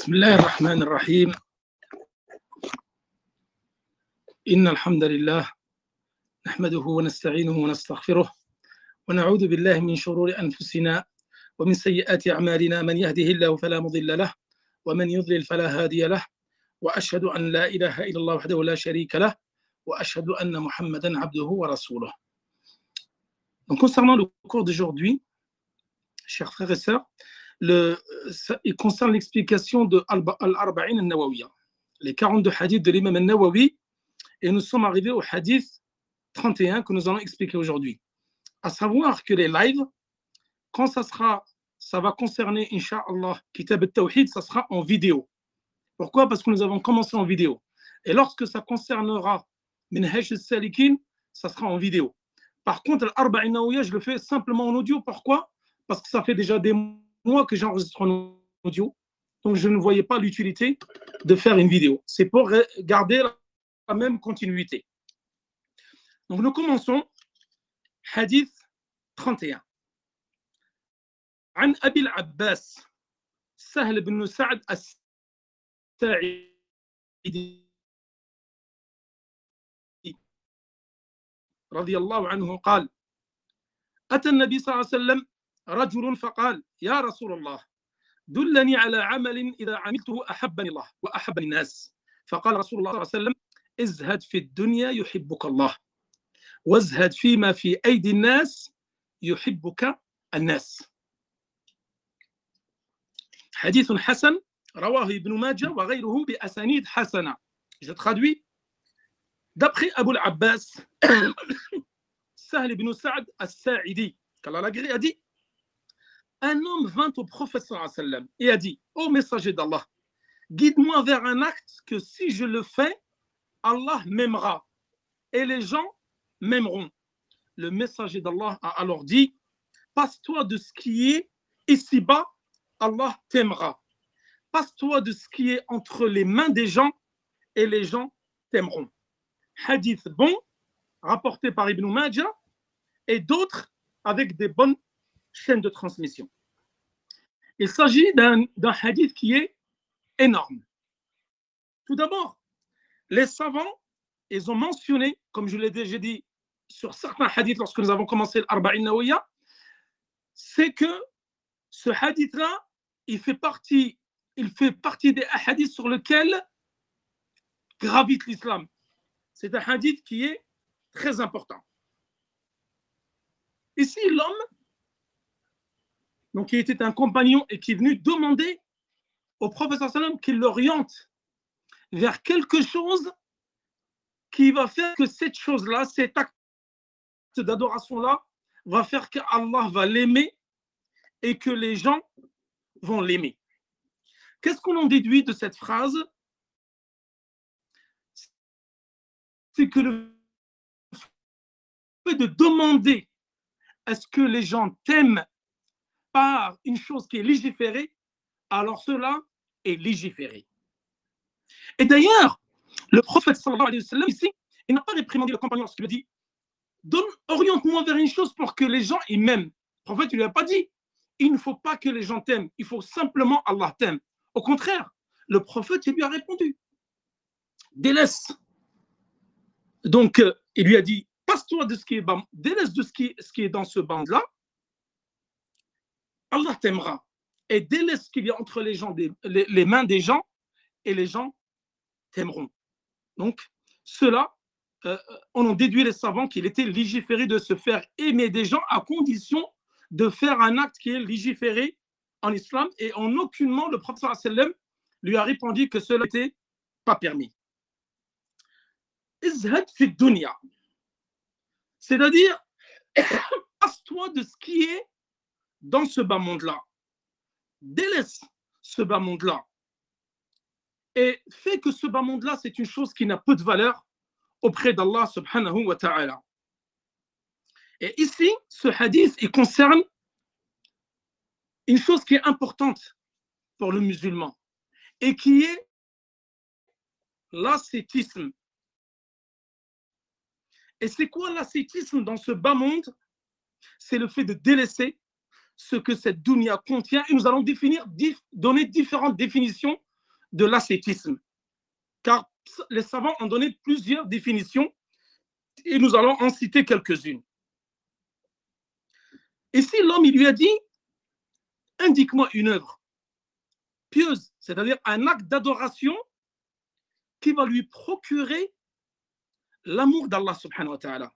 بسم الله الرحمن الرحيم إن الحمد لله نحمده ونستعينه ونستغفره ونعوذ بالله من شرور أنفسنا ومن سيئات أعمالنا من يهده الله فلا مضل له ومن يضلل فلا هادي له وأشهد أن لا إله إلا الله وحده لا شريك له وأشهد أن محمدا عبده ورسوله. Donc concernant le cours d'aujourd'hui, chers frères et sœurs, il concerne l'explication de Al-Arba'in al-Nawawiya, les 42 hadiths de l'imam al-Nawawi, et nous sommes arrivés au hadith 31 que nous allons expliquer aujourd'hui. À savoir que les lives, quand ça va concerner, Inch'Allah, Kitab al-Tawhid, ça sera en vidéo. Pourquoi? Parce que nous avons commencé en vidéo. Et lorsque ça concernera Minhaj al-Salikin, ça sera en vidéo. Par contre, l'Arba'in al-Nawawiya, je le fais simplement en audio. Pourquoi? Parce que ça fait déjà des mois que j'enregistre en audio. Donc, je ne voyais pas l'utilité de faire une vidéo. C'est pour garder la même continuité. Donc, nous commençons. Hadith 31. عن أبي العباس سهل بن سعد الساعدي رضي الله عنه قال: أتى النبي صلى الله عليه وسلم رجل فقال: يا رسول الله دلني على عمل إذا عملته أحبني الله وأحبني الناس. فقال رسول الله صلى الله عليه وسلم: ازهد في الدنيا يحبك الله وازهد فيما في أيدي الناس يحبك الناس. حديث حسن رواه ابن ماجه وغيره بأسانيد حسنة. Je traduis. D'après Abu al-Abbas, Sahl ibn Sa'd al-Sa'idi, qu'Allah a dit, un homme vint au prophète sallallahu alayhi wa sallam et a dit: ô messager d'Allah, guide-moi vers un acte que si je le fais, Allah m'aimera et les gens m'aimeront. Le messager d'Allah a alors dit: passe-toi de ce qui est ici-bas, Allah t'aimera. Passe-toi de ce qui est entre les mains des gens et les gens t'aimeront. Hadith bon, rapporté par Ibn Majah et d'autres avec des bonnes chaînes de transmission. Il s'agit d'un hadith qui est énorme. Tout d'abord, les savants, ils ont mentionné, comme je l'ai déjà dit sur certains hadiths lorsque nous avons commencé l'Arba'in Nawawiya, c'est que ce hadith-là, il fait partie des hadiths sur lesquels gravite l'islam. C'est un hadith qui est très important. Ici, l'homme, donc, qui était un compagnon et qui est venu demander au prophète sallallahu alayhi wa sallam qu'il l'oriente vers quelque chose qui va faire que cette chose-là, cet acte d'adoration-là, va faire qu'Allah va l'aimer et que les gens vont l'aimer. Qu'est-ce qu'on en déduit de cette phrase? C'est que le fait de demander est-ce que les gens t'aiment par une chose qui est légiférée, alors cela est légiféré. Et d'ailleurs, le prophète sallallahu alayhi wa sallam ici, il n'a pas réprimandé le compagnon lorsqu'il lui dit: oriente-moi vers une chose pour que les gens ils m'aiment. Le prophète ne lui a pas dit: il ne faut pas que les gens t'aiment, il faut simplement Allah t'aime. Au contraire, le prophète il lui a répondu: délaisse. Donc, il lui a dit: passe-toi de ce qui est bas, délaisse de ce qui est dans ce bande-là, Allah t'aimera. Et délaisse ce qu'il y a entre les mains des gens, et les gens t'aimeront. Donc, cela, on en déduit les savants qu'il était légiféré de se faire aimer des gens à condition de faire un acte qui est légiféré en islam, et en aucunement le prophète sallallahu alayhi wa sallam lui a répondu que cela n'était pas permis. Izhad fi dunya, c'est-à-dire passe-toi de ce qui est dans ce bas monde-là, délaisse ce bas monde-là et fais que ce bas monde-là, c'est une chose qui n'a peu de valeur auprès d'Allah subhanahu wa ta'ala. Et ici, ce hadith, il concerne une chose qui est importante pour le musulman et qui est l'ascétisme. Et c'est quoi l'ascétisme dans ce bas monde? C'est le fait de délaisser ce que cette dunya contient, et nous allons donner différentes définitions de l'ascétisme, car les savants ont donné plusieurs définitions et nous allons en citer quelques-unes. Ici, l'homme, il lui a dit, indique-moi une œuvre pieuse, c'est-à-dire un acte d'adoration qui va lui procurer l'amour d'Allah subhanahu wa ta'ala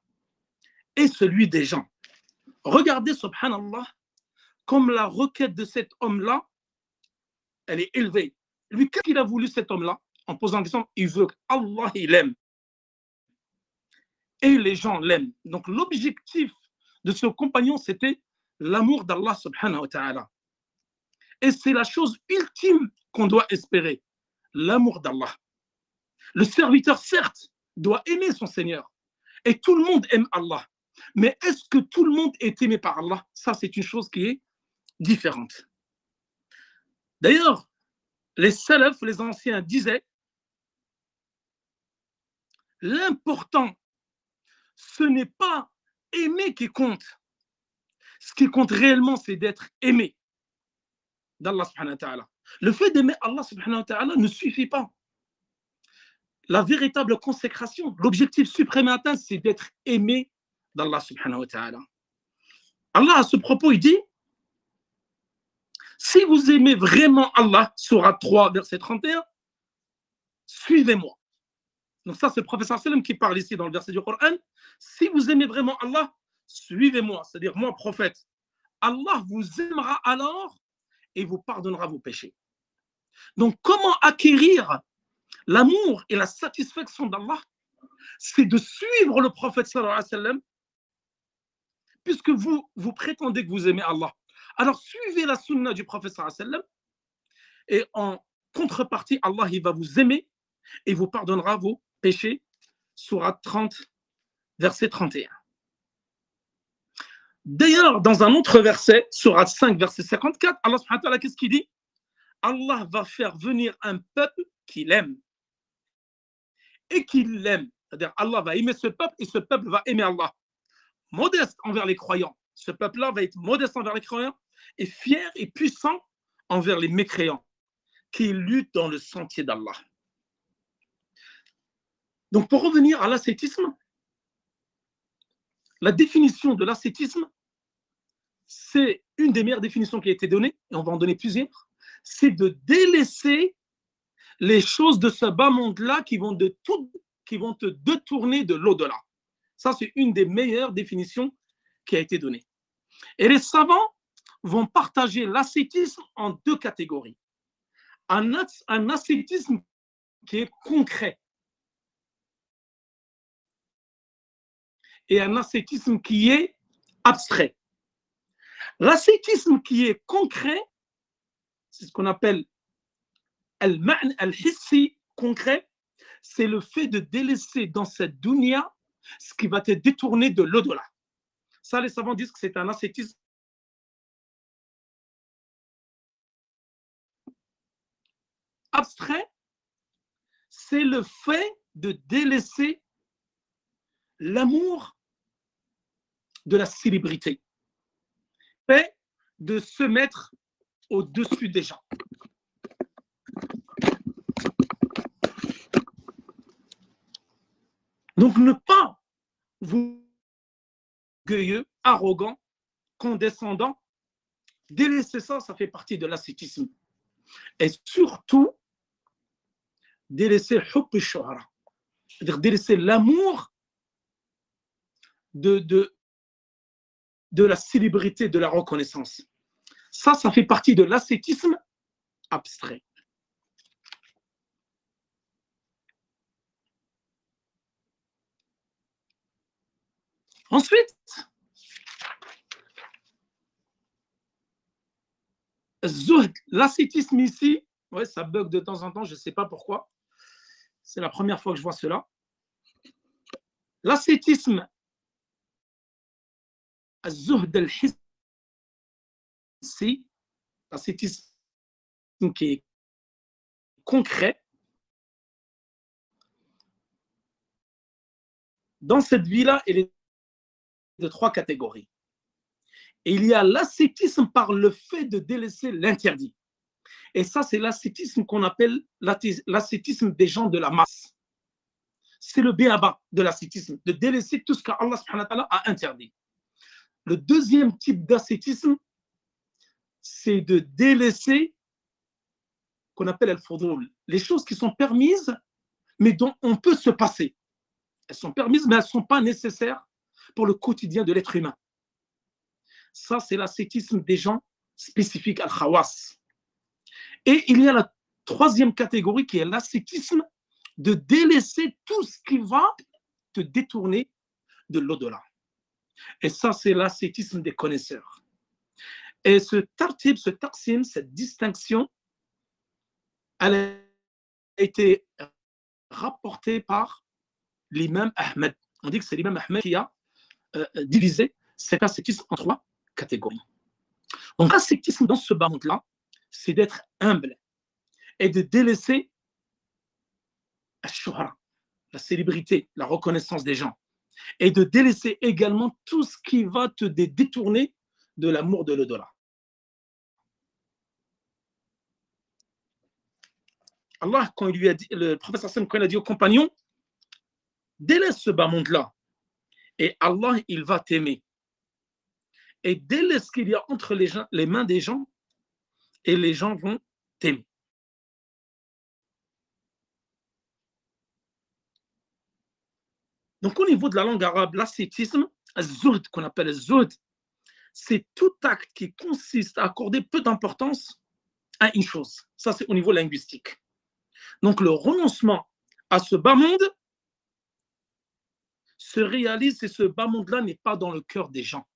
et celui des gens. Regardez, subhanallah, comme la requête de cet homme-là, elle est élevée. Lui, qu'est-ce qu'il a voulu, cet homme-là? En posant la question, il veut qu'Allah, il aime. Et les gens l'aiment. Donc, l'objectif de ce compagnon, c'était l'amour d'Allah subhanahu wa ta'ala. Et c'est la chose ultime qu'on doit espérer, l'amour d'Allah. Le serviteur, certes, doit aimer son Seigneur. Et tout le monde aime Allah. Mais est-ce que tout le monde est aimé par Allah? Ça, c'est une chose qui est différente. D'ailleurs, les salafs, les anciens, disaient l'important, ce n'est pas aimer qui compte. Ce qui compte réellement, c'est d'être aimé d'Allah subhanahu wa ta'ala. Le fait d'aimer Allah subhanahu wa ta'ala ne suffit pas. La véritable consécration, l'objectif suprême à atteindre, c'est d'être aimé d'Allah subhanahu wa ta'ala. Allah, à ce propos, il dit, si vous aimez vraiment Allah, Sourate 3, verset 31, suivez-moi. Donc ça, c'est le professeur sallam qui parle ici dans le verset du Coran. Si vous aimez vraiment Allah, suivez-moi, c'est-à-dire moi, prophète. Allah vous aimera alors et vous pardonnera vos péchés. Donc, comment acquérir l'amour et la satisfaction d'Allah? C'est de suivre le prophète sallallahu alayhi wa sallam, puisque vous prétendez que vous aimez Allah. Alors, suivez la sunna du prophète sallallahu alayhi wa sallam et en contrepartie, Allah il va vous aimer et vous pardonnera vos péchés. Sourate 30, verset 31. D'ailleurs, dans un autre verset, Sourate 5, verset 54, Allah subhanahu wa ta'ala, qu'est-ce qu'il dit? Allah va faire venir un peuple qu'il aime et qu'il l'aime. C'est-à-dire Allah va aimer ce peuple et ce peuple va aimer Allah. Modeste envers les croyants. Ce peuple-là va être modeste envers les croyants et fier et puissant envers les mécréants qui luttent dans le sentier d'Allah. Donc, pour revenir à l'ascétisme, la définition de l'ascétisme, c'est une des meilleures définitions qui a été donnée, et on va en donner plusieurs, c'est de délaisser les choses de ce bas monde-là qui vont te détourner de l'au-delà. Ça, c'est une des meilleures définitions qui a été donnée. Et les savants vont partager l'ascétisme en deux catégories. Un ascétisme qui est concret et un ascétisme qui est abstrait. L'ascétisme qui est concret, c'est ce qu'on appelle al-ma'n al-hissi, concret, c'est le fait de délaisser dans cette dunya ce qui va te détourner de l'au-delà. Ça, les savants disent que c'est un ascétisme abstrait, c'est le fait de délaisser l'amour de la célébrité, le fait de se mettre au-dessus des gens. Donc ne pas vous orgueilleux, arrogant, condescendant, délaisser ça, ça fait partie de l'ascétisme. Et surtout, délaisser hubb al-shuhra, c'est-à-dire délaisser l'amour de la célébrité, de la reconnaissance. Ça fait partie de l'ascétisme abstrait. Ensuite, l'ascétisme ici, ouais, ça bug de temps en temps, je ne sais pas pourquoi. C'est la première fois que je vois cela. L'ascétisme, الزهد الحسي, l'ascétisme qui est concret. Dans cette vie-là, il est de trois catégories. Et il y a l'ascétisme par le fait de délaisser l'interdit. Et ça, c'est l'ascétisme qu'on appelle l'ascétisme des gens de la masse. C'est le b.a.-ba de l'ascétisme, de délaisser tout ce qu'Allah subhanahu wa ta'ala a interdit. Le deuxième type d'ascétisme, c'est de délaisser qu'on appelle al-fudul, les choses qui sont permises, mais dont on peut se passer. Elles sont permises, mais elles ne sont pas nécessaires pour le quotidien de l'être humain. Ça, c'est l'ascétisme des gens spécifiques, al-khawas. Et il y a la troisième catégorie qui est l'ascétisme de délaisser tout ce qui va te détourner de l'au-delà. Et ça, c'est l'ascétisme des connaisseurs. Et ce tartib, ce taqsim, cette distinction, elle a été rapportée par l'imam Ahmed. On dit que c'est l'imam Ahmed qui a divisé cet ascétisme en trois catégories. Donc, l'ascétisme dans ce bas monde-là, c'est d'être humble et de délaisser la célébrité, la reconnaissance des gens, et de délaisser également tout ce qui va te détourner de l'amour de l'au-delà. Allah, quand il lui a dit, le prophète Hassan, quand il a dit aux compagnons, délaisse ce bas monde-là, et Allah, il va t'aimer. Et délaisse ce qu'il y a entre les mains des gens, et les gens vont t'aimer. Donc, au niveau de la langue arabe, l'ascétisme, az-zuhd, qu'on appelle az-zuhd, c'est tout acte qui consiste à accorder peu d'importance à une chose. Ça, c'est au niveau linguistique. Donc, le renoncement à ce bas monde se réalise et ce bas monde-là n'est pas dans le cœur des gens.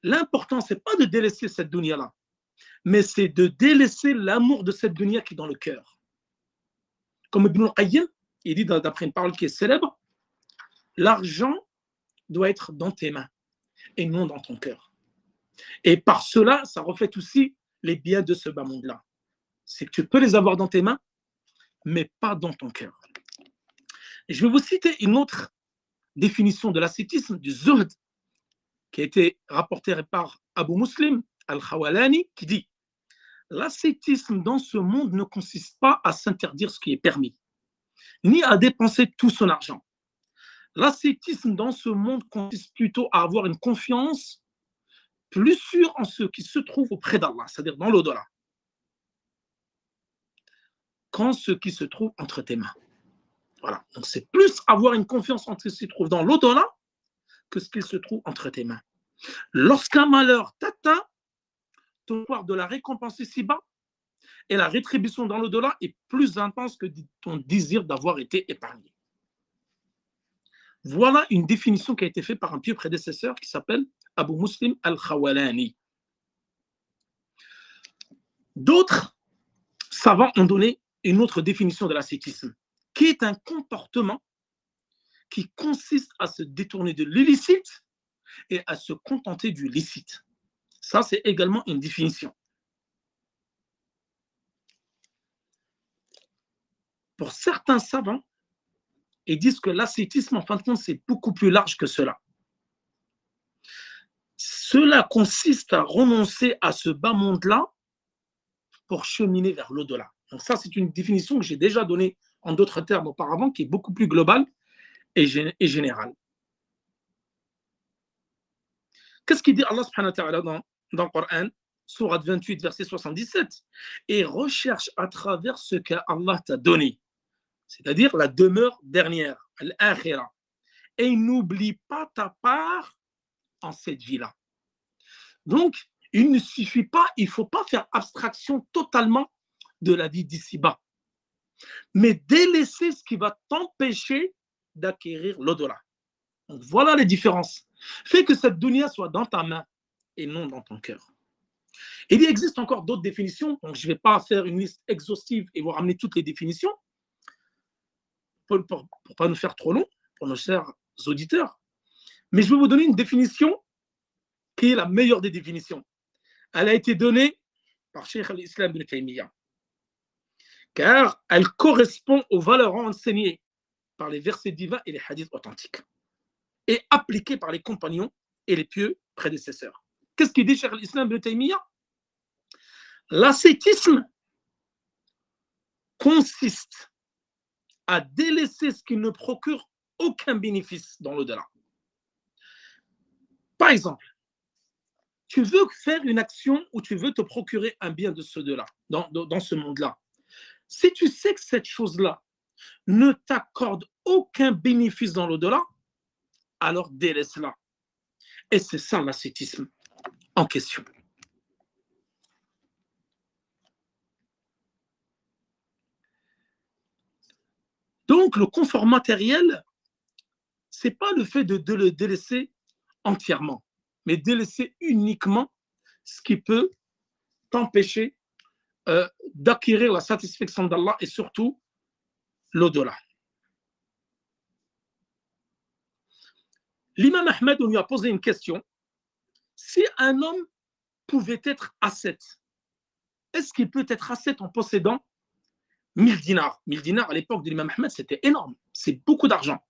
L'important, ce n'est pas de délaisser cette dunya-là, mais c'est de délaisser l'amour de cette dunya qui est dans le cœur. Comme Ibn al-Qayyim, il dit d'après une parole qui est célèbre, l'argent doit être dans tes mains et non dans ton cœur. Et par cela, ça reflète aussi les biens de ce bas monde-là. C'est que tu peux les avoir dans tes mains, mais pas dans ton cœur. Et je vais vous citer une autre définition de l'ascétisme, du zuhd, qui a été rapportée par Abu Muslim al-Khawalani, qui dit « L'ascétisme dans ce monde ne consiste pas à s'interdire ce qui est permis, ni à dépenser tout son argent. L'ascétisme dans ce monde consiste plutôt à avoir une confiance plus sûre en ce qui se trouve auprès d'Allah, c'est-à-dire dans l'au-delà, qu'en ce qui se trouve entre tes mains. » Voilà. Donc c'est plus avoir une confiance en ce qui se trouve dans l'au-delà que ce qui se trouve entre tes mains. Lorsqu'un malheur t'atteint, ton espoir de la récompense ici-bas et la rétribution dans l'au-delà est plus intense que ton désir d'avoir été épargné. Voilà une définition qui a été faite par un pieux prédécesseur qui s'appelle Abu Muslim al-Khawalani. D'autres savants ont donné une autre définition de l'ascétisme, qui est un comportement qui consiste à se détourner de l'illicite et à se contenter du licite. Ça, c'est également une définition. Pour certains savants, ils disent que l'ascétisme, en fin de compte, c'est beaucoup plus large que cela. Cela consiste à renoncer à ce bas monde-là pour cheminer vers l'au-delà. Donc ça, c'est une définition que j'ai déjà donnée en d'autres termes auparavant, qui est beaucoup plus globale et générale. Qu'est-ce qu'il dit Allah subhanahu wa ta'ala dans le Coran, sourate 28, verset 77 ? Et recherche à travers ce qu'Allah t'a donné, c'est-à-dire la demeure dernière, al-akhira. Et n'oublie pas ta part en cette vie-là. Donc, il ne suffit pas, il ne faut pas faire abstraction totalement de la vie d'ici-bas, mais délaisser ce qui va t'empêcher d'acquérir l'au-delà. Donc, voilà les différences. Fais que cette dunya soit dans ta main et non dans ton cœur. Il existe encore d'autres définitions, donc je ne vais pas faire une liste exhaustive et vous ramener toutes les définitions, pour ne pas nous faire trop long, pour nos chers auditeurs. Mais je vais vous donner une définition qui est la meilleure des définitions. Elle a été donnée par Cheikh al-Islam ibn Taymiyyah, car elle correspond aux valeurs enseignées par les versets divins et les hadiths authentiques, et appliquées par les compagnons et les pieux prédécesseurs. Qu'est-ce qu'il dit Cheikh al-Islam ibn Taymiyyah ? L'ascétisme consiste à délaisser ce qui ne procure aucun bénéfice dans l'au-delà. Par exemple, tu veux faire une action où tu veux te procurer un bien de ce delà, dans ce monde-là. Si tu sais que cette chose-là ne t'accorde aucun bénéfice dans l'au-delà, alors délaisse-la. Et c'est ça l'ascétisme en question. Donc, le confort matériel, ce n'est pas le fait de le délaisser entièrement, mais délaisser uniquement ce qui peut t'empêcher d'acquérir la satisfaction d'Allah et surtout l'au-delà. L'imam Ahmed, on lui a posé une question. Si un homme pouvait être ascète, est-ce qu'il peut être ascète en possédant 1000 dinars? 1000 dinars à l'époque de l'imam Ahmed, c'était énorme, c'est beaucoup d'argent.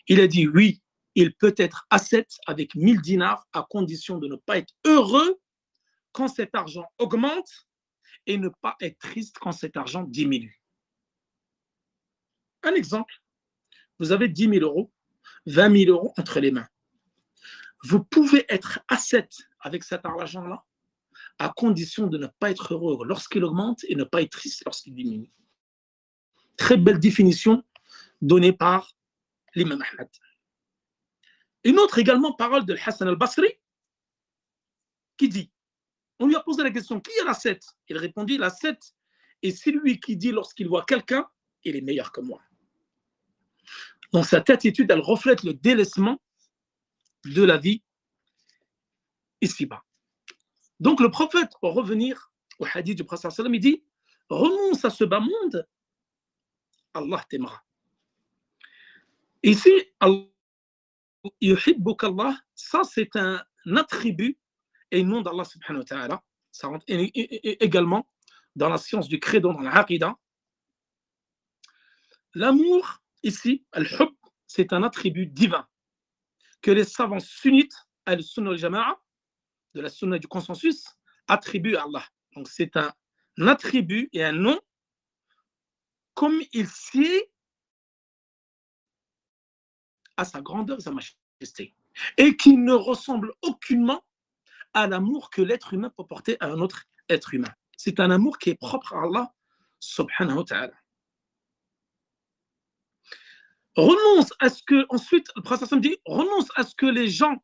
Il a dit oui, il peut être ascète avec 1000 dinars à condition de ne pas être heureux quand cet argent augmente et ne pas être triste quand cet argent diminue. Un exemple, vous avez 10 000 euros, 20 000 euros entre les mains. Vous pouvez être ascète avec cet argent-là à condition de ne pas être heureux lorsqu'il augmente et ne pas être triste lorsqu'il diminue. Très belle définition donnée par l'imam Ahmed. Une autre également parole de Hassan al-Basri qui dit, on lui a posé la question, qui est l'ascète? Il répondit, l'ascète est celui qui dit lorsqu'il voit quelqu'un, il est meilleur que moi. Donc cette attitude, elle reflète le délaissement de la vie ici-bas. Donc le prophète, pour revenir au hadith du prophète, il dit, renonce à ce bas monde, Allah t'aimera. Ici, Allah, ça c'est un attribut et nom d'Allah subhanahu wa ta'ala. Ça rentre également dans la science du credo, dans la aqidah. L'amour, ici, al-hub, c'est un attribut divin que les savants sunnites, al-sunnah al-jama'a, de la sunna du consensus, attribuent à Allah. Donc c'est un attribut et un nom comme il sied à sa grandeur et sa majesté, et qui ne ressemble aucunement à l'amour que l'être humain peut porter à un autre être humain. C'est un amour qui est propre à Allah subhanahu wa ta'ala. Renonce à ce que, ensuite, le prophète dit, renonce à ce que les gens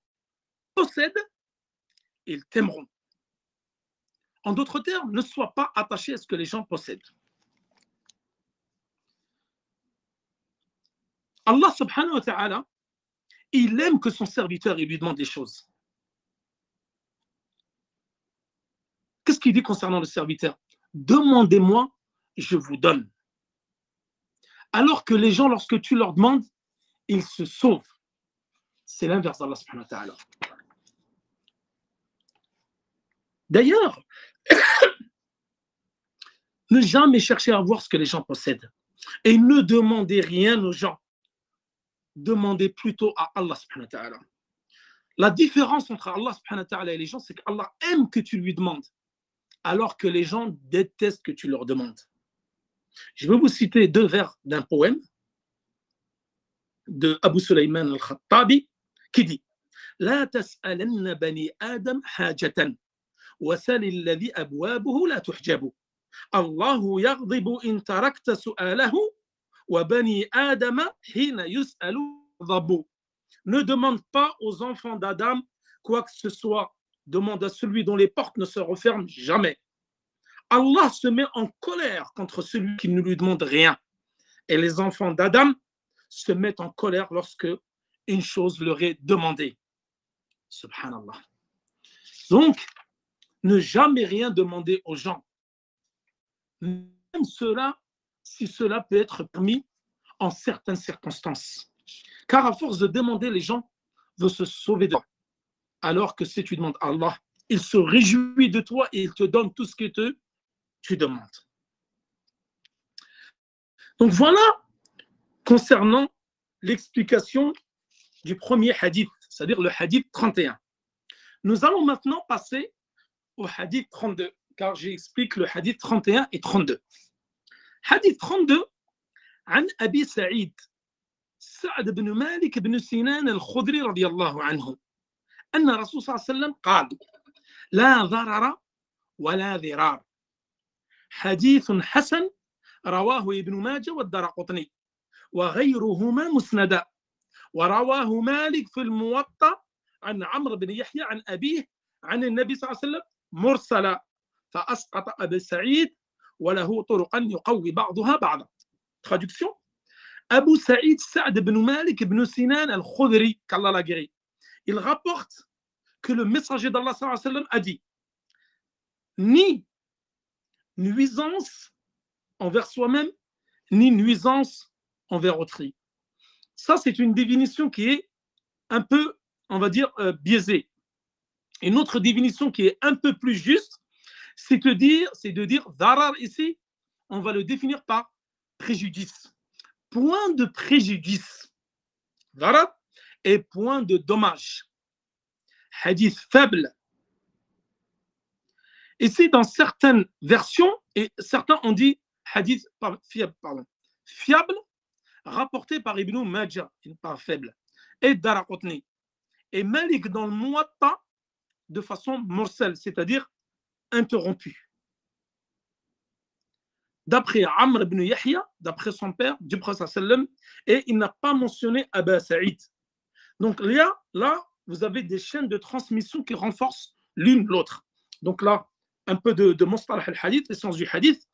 possèdent, ils t'aimeront. En d'autres termes, ne sois pas attaché à ce que les gens possèdent. Allah subhanahu wa ta'ala, il aime que son serviteur il lui demande des choses. Qu'est-ce qu'il dit concernant le serviteur? Demandez-moi, je vous donne. Alors que les gens, lorsque tu leur demandes, ils se sauvent. C'est l'inverse d'Allah subhanahu wa ta'ala. D'ailleurs, ne jamais chercher à voir ce que les gens possèdent. Et ne demandez rien aux gens. Demandez plutôt à Allah subhanahu wa ta'ala. La différence entre Allah subhanahu wa ta'ala et les gens, c'est qu'Allah aime que tu lui demandes, alors que les gens détestent que tu leur demandes. Je vais vous citer 2 vers d'un poème de Abu Sulayman al-Khattabi qui dit La tas'alanna bani Adam hajatan wa sal alladhi abwabuhu la tuhjabu Allahu yaghdibu in tarakta su'alahu wa bani Adam hina yus'alu dhabu. Ne demande pas aux enfants d'Adam quoi que ce soit, demande à celui dont les portes ne se referment jamais. Allah se met en colère contre celui qui ne lui demande rien. Et les enfants d'Adam se mettent en colère lorsque une chose leur est demandée. Subhanallah. Donc, ne jamais rien demander aux gens. Même cela, si cela peut être permis en certaines circonstances. Car à force de demander, les gens veulent se sauver de toi. Alors que si tu demandes à Allah, il se réjouit de toi et il te donne tout ce que tu demandes. Donc voilà concernant l'explication du premier hadith, c'est-à-dire le hadith 31. Nous allons maintenant passer au hadith 32. car j'explique le hadith 31 et 32. Hadith 32, عن أبي سعيد سعد بن مالك بن سنان الخدري رضي الله عنه أن الرسول صلى الله عليه وسلم قال لا ضرر ولا ضرار حديث حسن رواه ابن ماجه والدارقطني وغيرهما مسندا ورواه مالك في الموطأ عن عمرو بن يحيى عن أبيه عن النبي صلى الله عليه وسلم مرسلا فأسقط أبي سعيد وله طرقا يقوي بعضها بعضا. Traduction. Abu Saïd Sa'd ibn Malik ibn Sinan al-Khudri, qu'Allah l'a guéri, il rapporte que le messager d'Allah sallallahu alayhi wa sallam a dit ni nuisance envers soi-même, ni nuisance envers autrui. Ça, c'est une définition qui est un peu, on va dire, biaisée. Une autre définition qui est un peu plus juste, c'est de dire, darar ici, on va le définir par préjudice. Point de préjudice, darar, et point de dommage. Hadith faible. Ici, dans certaines versions, et certains ont dit hadith fiable, rapporté par Ibn Majah, pas faible, et Daraqutni. Et Malik dans le Muwatta de façon mursal, c'est-à-dire interrompu. D'après Amr ibn Yahya, d'après son père, du prophète sallam, et il n'a pas mentionné Aba Saïd. Donc là, vous avez des chaînes de transmission qui renforcent l'une l'autre. Donc là, un peu de Mustalah al-Hadith, l'essence du hadith.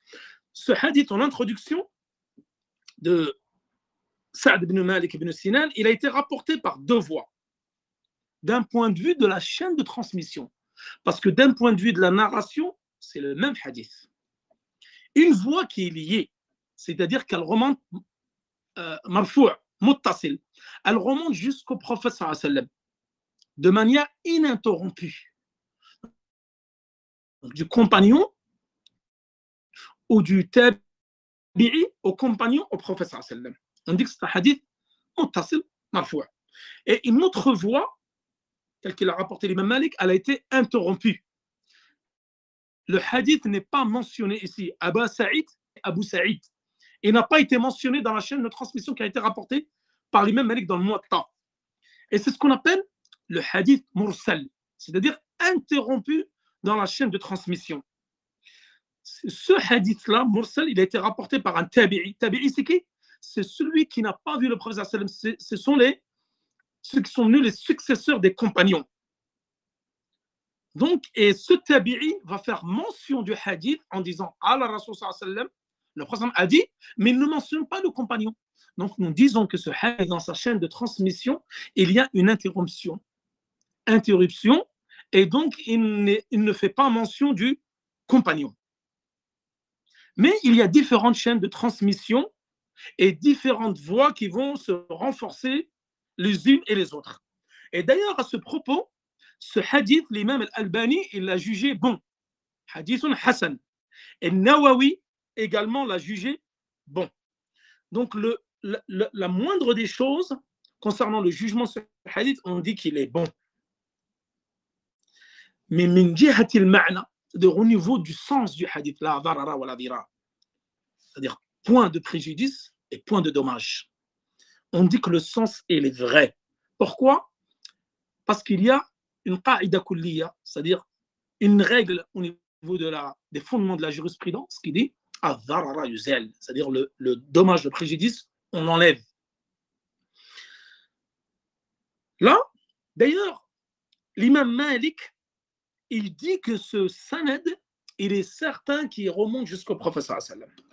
Ce hadith en introduction de Sa'd ibn Malik ibn Sinan, il a été rapporté par deux voies. D'un point de vue de la chaîne de transmission. Parce que d'un point de vue de la narration, c'est le même hadith. Une voie qui est liée, c'est-à-dire qu'elle remonte marfou', muttasil, elle remonte jusqu'au prophète sallallahu alayhi wa sallam, de manière ininterrompue. Donc, du compagnon ou du tabi'i au compagnon au prophète sallallahu alayhi wa sallam. On dit que c'est un hadith muttasil, marfou'. Et une autre voie, telle qu'il a rapporté l'imam Malik, elle a été interrompue. Le hadith n'est pas mentionné ici, Aba Saïd et Abu Saïd. Il n'a pas été mentionné dans la chaîne de transmission qui a été rapportée par l'imam Malik dans le Muwatta. Et c'est ce qu'on appelle le hadith mursal, c'est-à-dire interrompu dans la chaîne de transmission. Ce hadith-là, mursal, il a été rapporté par un tabi'i. Tabi'i, c'est qui? C'est celui qui n'a pas vu le prophète sallallahu alayhi wa sallam. Ce sont ceux qui sont venus les successeurs des compagnons. Donc, et ce tabi'i va faire mention du hadith en disant Allah Rasul sallallahu alayhi wa sallam, le prophète a dit, mais il ne mentionne pas le compagnon. Donc, nous disons que ce hadith, dans sa chaîne de transmission, il y a une interruption, et donc il ne fait pas mention du compagnon. Mais il y a différentes chaînes de transmission et différentes voies qui vont se renforcer les unes et les autres. Et d'ailleurs, à ce propos, ce hadith, l'imam al-Albani, il l'a jugé bon. Hadithun Hassan. Et Nawawi également l'a jugé bon. Donc, la moindre des choses concernant le jugement de ce hadith, on dit qu'il est bon. Mais min jihatil ma'na, c'est-à-dire au niveau du sens du hadith, la darara wa la dira, c'est-à-dire point de préjudice et point de dommage. On dit que le sens est vrai. Pourquoi? Parce qu'il y a une qa'ida kulliya, c'est-à-dire une règle au niveau des fondements de la jurisprudence qui dit ad-darara yuzal, c'est-à-dire le dommage, le préjudice, on l'enlève. Là, d'ailleurs, l'imam Malik, il dit que ce sanad, il est certain qu'il remonte jusqu'au prophète sallallahu alayhi wa sallam.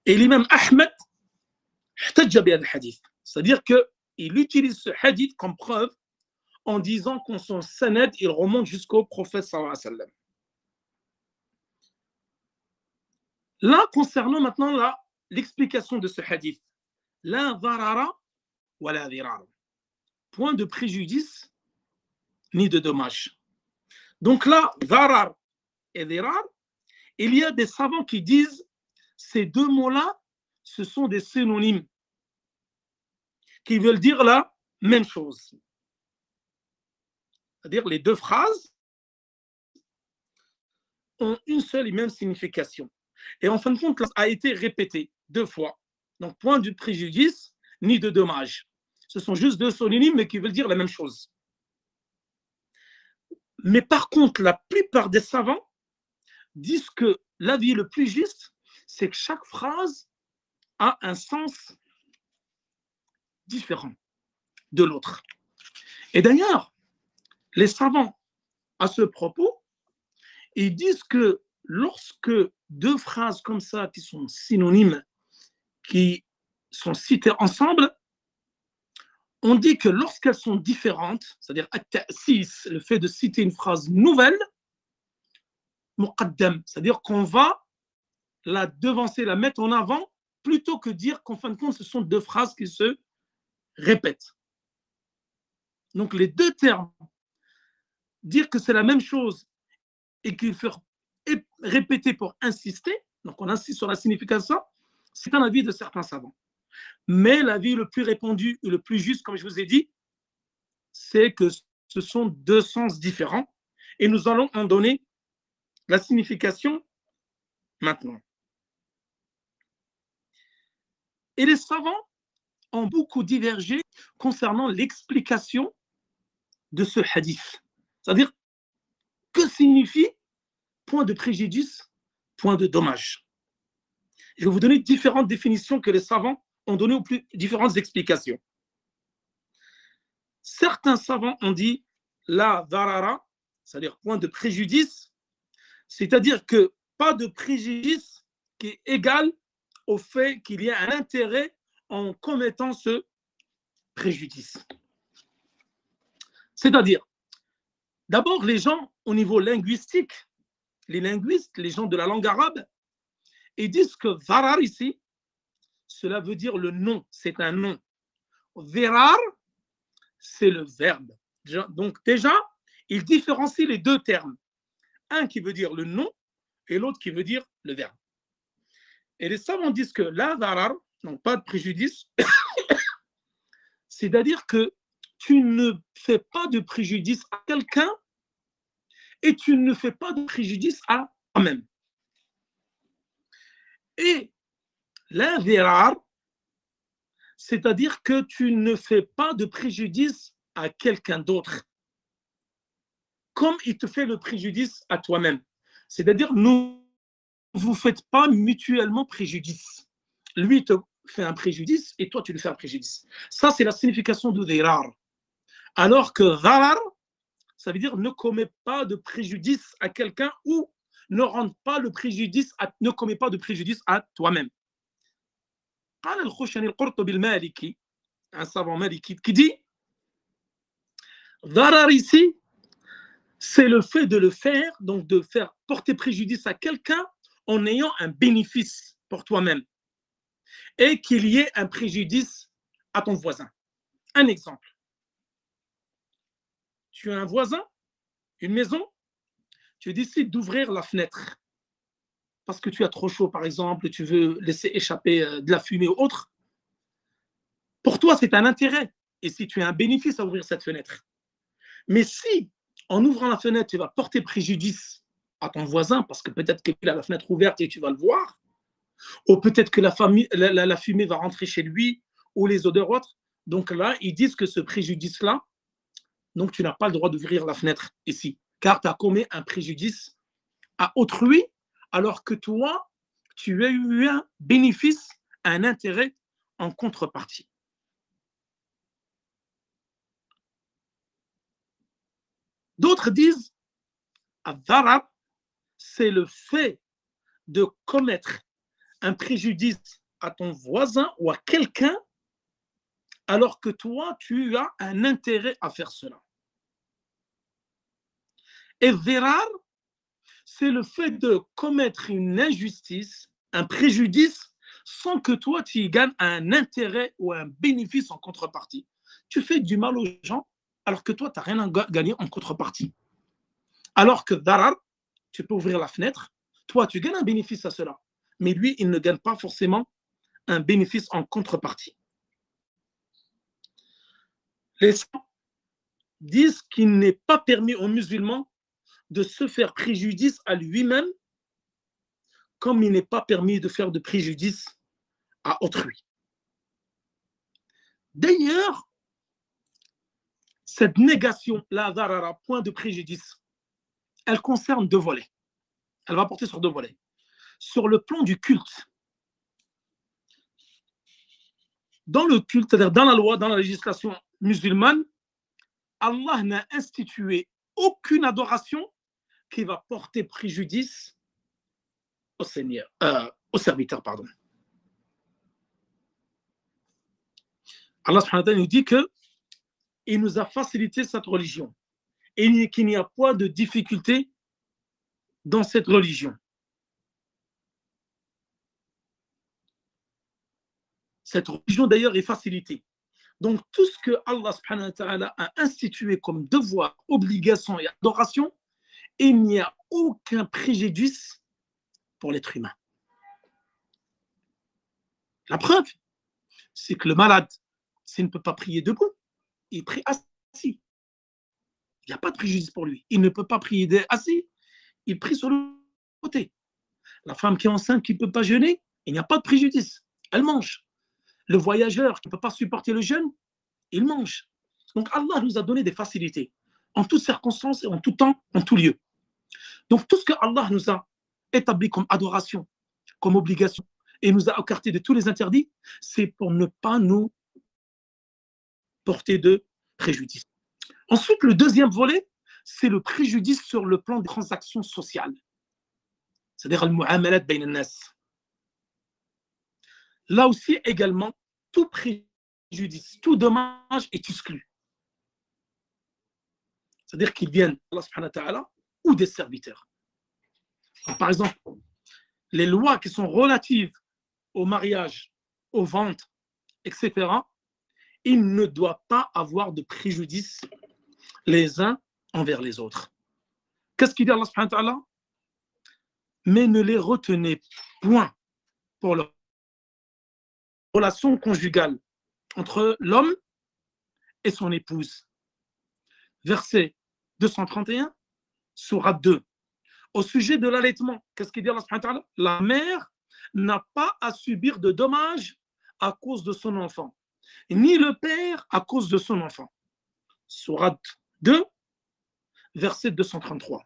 Et l'imam Ahmed, c'est-à-dire qu'il utilise ce hadith comme preuve en disant qu'on son sanad, il remonte jusqu'au prophète sallallahu alayhi wa sallam. Là, concernant maintenant l'explication de ce hadith, la dharara wa la dhirar, point de préjudice ni de dommage. Donc là, dharar et dhirar, il y a des savants qui disent ces deux mots-là, ce sont des synonymes qui veulent dire la même chose. C'est-à-dire les deux phrases ont une seule et même signification. Et en fin de compte, ça a été répété 2 fois. Donc, point de préjudice ni de dommage. Ce sont juste 2 synonymes, mais qui veulent dire la même chose. Mais par contre, la plupart des savants disent que l'avis le plus juste, c'est que chaque phrase a un sens différent de l'autre. Et d'ailleurs, les savants, à ce propos, ils disent que lorsque 2 phrases comme ça, qui sont synonymes, qui sont citées ensemble, on dit que lorsqu'elles sont différentes, c'est-à-dire le fait de citer une phrase nouvelle, muqaddam, c'est-à-dire qu'on va la devancer, la mettre en avant, plutôt que dire qu'en fin de compte, ce sont 2 phrases qui se répètent. Donc les 2 termes, dire que c'est la même chose et qu'il faut répéter pour insister, donc on insiste sur la signification, c'est un avis de certains savants. Mais l'avis le plus répandu et le plus juste, comme je vous ai dit, c'est que ce sont 2 sens différents et nous allons en donner la signification maintenant. Et les savants ont beaucoup divergé concernant l'explication de ce hadith. C'est-à-dire, que signifie point de préjudice, point de dommage? Je vais vous donner différentes définitions que les savants ont données, ou plus différentes explications. Certains savants ont dit la darara, c'est-à-dire point de préjudice, c'est-à-dire que pas de préjudice qui est égal au fait qu'il y a un intérêt en commettant ce préjudice. C'est-à-dire, d'abord, les gens au niveau linguistique, les linguistes, les gens de la langue arabe, ils disent que varar ici, cela veut dire le nom, c'est un nom. Virar, c'est le verbe. Donc déjà, ils différencient les 2 termes. Un qui veut dire le nom et l'autre qui veut dire le verbe. Et les savants disent que la varar, donc pas de préjudice, c'est-à-dire que tu ne fais pas de préjudice à quelqu'un et tu ne fais pas de préjudice à toi-même. Et l'invirar, c'est-à-dire que tu ne fais pas de préjudice à quelqu'un d'autre, comme il te fait le préjudice à toi-même. C'est-à-dire, ne vous faites pas mutuellement préjudice. Lui te fait un préjudice et toi, tu lui fais un préjudice. Ça, c'est la signification de dhirar. Alors que dharar, ça veut dire ne commets pas de préjudice à quelqu'un ou ne rende pas le préjudice, ne commets pas de préjudice à toi-même. قال الخشني القرطبي المالكي, un savant maliki, qui dit dharar ici, c'est le fait de le faire, donc de faire porter préjudice à quelqu'un en ayant un bénéfice pour toi-même et qu'il y ait un préjudice à ton voisin. Un exemple. Tu as un voisin, une maison, tu décides d'ouvrir la fenêtre parce que tu as trop chaud, par exemple, tu veux laisser échapper de la fumée ou autre. Pour toi, c'est un intérêt. Et si tu as un bénéfice à ouvrir cette fenêtre. Mais si, en ouvrant la fenêtre, tu vas porter préjudice à ton voisin, parce que peut-être qu'il a la fenêtre ouverte et tu vas le voir, ou peut-être que la fumée va rentrer chez lui, ou les odeurs autres. Donc là, ils disent que ce préjudice-là, donc tu n'as pas le droit d'ouvrir la fenêtre ici, car tu as commis un préjudice à autrui, alors que toi, tu as eu un bénéfice, un intérêt en contrepartie. D'autres disent, ad-darar, c'est le fait de commettre un préjudice à ton voisin ou à quelqu'un, alors que toi, tu as un intérêt à faire cela. Et dhirar, c'est le fait de commettre une injustice, un préjudice, sans que toi, tu y gagnes un intérêt ou un bénéfice en contrepartie. Tu fais du mal aux gens, alors que toi, tu n'as rien à gagner en contrepartie. Alors que dharar, tu peux ouvrir la fenêtre, toi, tu gagnes un bénéfice à cela. Mais lui, il ne gagne pas forcément un bénéfice en contrepartie. Les savants disent qu'il n'est pas permis aux musulmans de se faire préjudice à lui-même, comme il n'est pas permis de faire de préjudice à autrui. D'ailleurs, cette négation, la darara, point de préjudice, elle concerne deux volets. Elle va porter sur deux volets. Sur le plan du culte, dans le culte, c'est-à-dire dans la loi, dans la législation musulmane, Allah n'a institué aucune adoration qui va porter préjudice au Seigneur, au serviteur, pardon. Allah subhanahu wa ta'ala nous dit qu'il nous a facilité cette religion et qu'il n'y a pas de difficulté dans cette religion. Cette religion d'ailleurs est facilitée. Donc tout ce que Allah subhanahu wa ta'ala a institué comme devoir, obligation et adoration, il n'y a aucun préjudice pour l'être humain. La preuve, c'est que le malade, s'il ne peut pas prier debout, il prie assis. Il n'y a pas de préjudice pour lui. Il ne peut pas prier assis, il prie sur le côté. La femme qui est enceinte, qui ne peut pas jeûner, il n'y a pas de préjudice. Elle mange. Le voyageur qui ne peut pas supporter le jeûne, il mange. Donc Allah nous a donné des facilités en toutes circonstances et en tout temps, en tout lieu. Donc tout ce que Allah nous a établi comme adoration, comme obligation, et nous a écarté de tous les interdits, c'est pour ne pas nous porter de préjudice. Ensuite, le deuxième volet, c'est le préjudice sur le plan des transactions sociales. C'est-à-dire al-mu'amalat bayn al-nas. Là aussi, également, tout préjudice, tout dommage est exclu. C'est-à-dire qu'ils viennent d'Allah subhanahu wa ta'ala ou des serviteurs. Alors, par exemple, les lois qui sont relatives au mariage, aux ventes, etc., il ne doit pas avoir de préjudice les uns envers les autres. Qu'est-ce qu'il dit Allah subhanahu wa ta'ala? Mais ne les retenez point pour leur relation conjugale entre l'homme et son épouse. Verset 231, sourate 2. Au sujet de l'allaitement, qu'est-ce qu'il dit Allah subhanahu wa ta'ala? La mère n'a pas à subir de dommages à cause de son enfant, ni le père à cause de son enfant. Sourate 2, verset 233.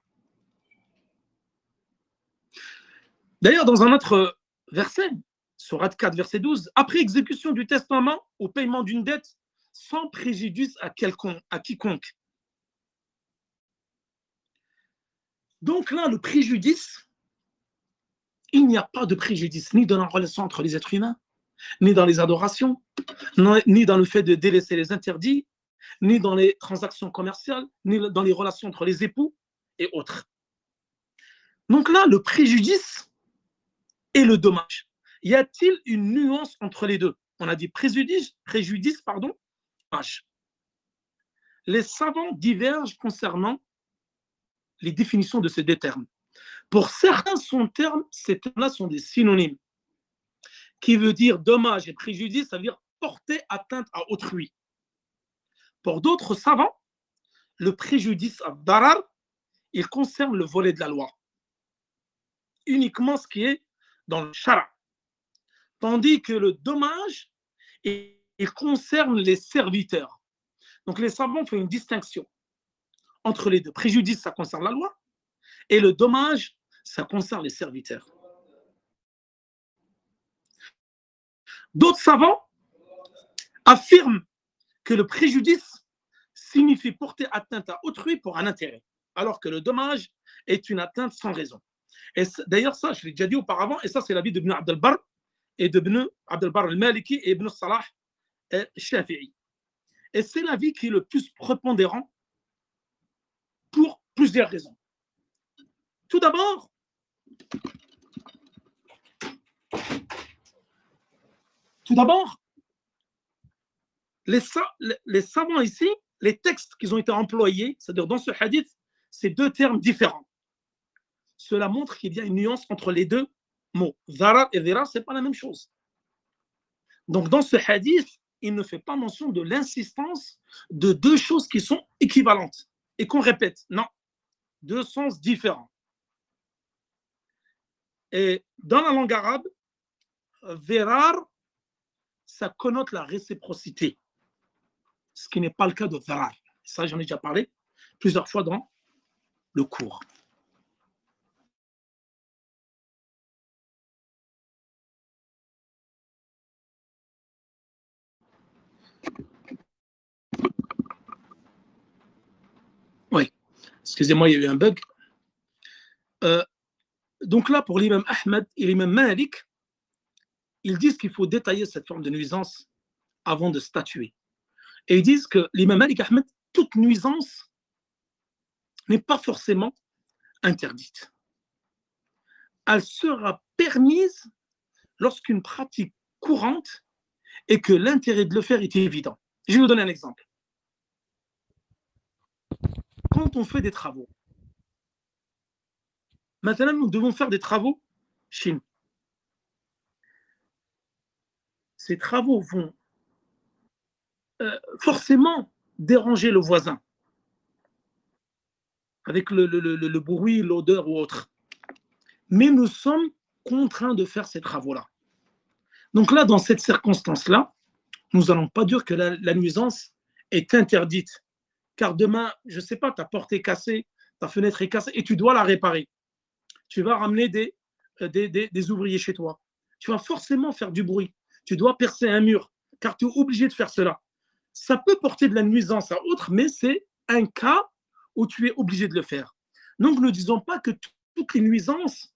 D'ailleurs, dans un autre verset, sourate 4, verset 12, après exécution du testament au paiement d'une dette sans préjudice à quiconque. Donc là, le préjudice, il n'y a pas de préjudice ni dans la relation entre les êtres humains, ni dans les adorations, ni dans le fait de délaisser les interdits, ni dans les transactions commerciales, ni dans les relations entre les époux et autres. Donc là, le préjudice et le dommage. Y a-t-il une nuance entre les deux? On a dit préjudice, dommage. Les savants divergent concernant les définitions de ces deux termes. Pour certains, ces termes-là sont des synonymes, qui veut dire dommage et préjudice, ça veut dire porter atteinte à autrui. Pour d'autres savants, le préjudice à darar, il concerne le volet de la loi, uniquement ce qui est dans le shara, tandis que le dommage, il concerne les serviteurs. Donc les savants font une distinction entre les deux. Préjudice, ça concerne la loi, et le dommage, ça concerne les serviteurs. D'autres savants affirment que le préjudice signifie porter atteinte à autrui pour un intérêt, alors que le dommage est une atteinte sans raison. Et d'ailleurs, ça, je l'ai déjà dit auparavant, et ça, c'est l'avis d'Ibn Abd al-Barr et d'Ibn Abd al-Barr al-Maliki et Ibn Salah al-Shafi'i. Et c'est l'avis qui est le plus prépondérant pour plusieurs raisons. Tout d'abord, les savants ici, les textes qui ont été employés, c'est-à-dire dans ce hadith, c'est deux termes différents. Cela montre qu'il y a une nuance entre les deux mots. Zarar et zirar, ce n'est pas la même chose. Donc dans ce hadith, il ne fait pas mention de l'insistance de deux choses qui sont équivalentes et qu'on répète. Non. deux sens différents. Et dans la langue arabe, Dhirar, ça connote la réciprocité, ce qui n'est pas le cas de Dharar. Ça, j'en ai déjà parlé plusieurs fois dans le cours. Oui, excusez-moi, il y a eu un bug. Donc là, pour l'imam Ahmed et l'imam Malik, ils disent qu'il faut détailler cette forme de nuisance avant de statuer. Et ils disent que l'imam Malik Ahmed, toute nuisance n'est pas forcément interdite. Elle sera permise lorsqu'une pratique courante et que l'intérêt de le faire est évident. Je vais vous donner un exemple. Quand on fait des travaux, maintenant nous devons faire des travaux chez nous. Ces travaux vont forcément déranger le voisin avec le bruit, l'odeur ou autre. Mais nous sommes contraints de faire ces travaux-là. Donc là, dans cette circonstance-là, nous n'allons pas dire que la nuisance est interdite. Car demain, je ne sais pas, ta porte est cassée, ta fenêtre est cassée et tu dois la réparer. Tu vas ramener des ouvriers chez toi. Tu vas forcément faire du bruit. Tu dois percer un mur, car tu es obligé de faire cela. Ça peut porter de la nuisance à autre, mais c'est un cas où tu es obligé de le faire. Donc, ne disons pas que toutes les nuisances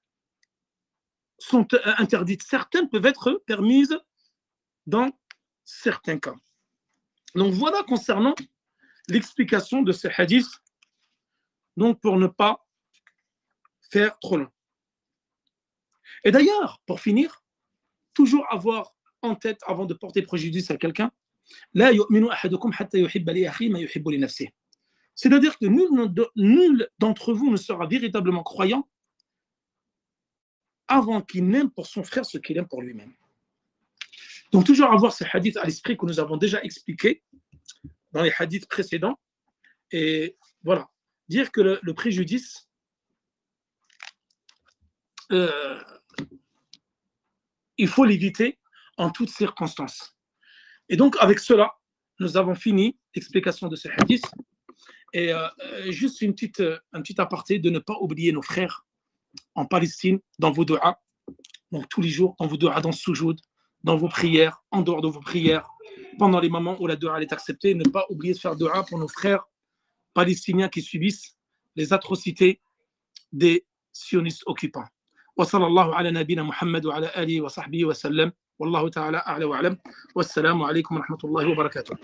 sont interdites. Certaines peuvent être permises dans certains cas. Donc, voilà concernant l'explication de ces hadiths, donc pour ne pas faire trop long. Et d'ailleurs, pour finir, toujours avoir en tête, avant de porter préjudice à quelqu'un, la yu'minu ahadukum hatta yuhibba li akhihi ma yuhibbu li nafsihi. C'est-à-dire que nul d'entre vous ne sera véritablement croyant avant qu'il n'aime pour son frère ce qu'il aime pour lui-même. Donc toujours avoir ces hadiths à l'esprit que nous avons déjà expliqués dans les hadiths précédents. Et voilà, dire que le préjudice il faut l'éviter en toutes circonstances. Et donc avec cela, nous avons fini l'explication de ces hadiths. Et juste un petit aparté de ne pas oublier nos frères en Palestine, dans vos doigts, donc tous les jours, dans vos doigts, dans soujoud, dans vos prières, en dehors de vos prières, pendant les moments où la doua est acceptée, ne pas oublier de faire doua pour nos frères palestiniens qui subissent les atrocités des sionistes occupants. وصلى الله على نبينا محمد وعلى آله وصحبه وسلم والله تعالى أعلى وأعلم والسلام عليكم ورحمة الله وبركاته.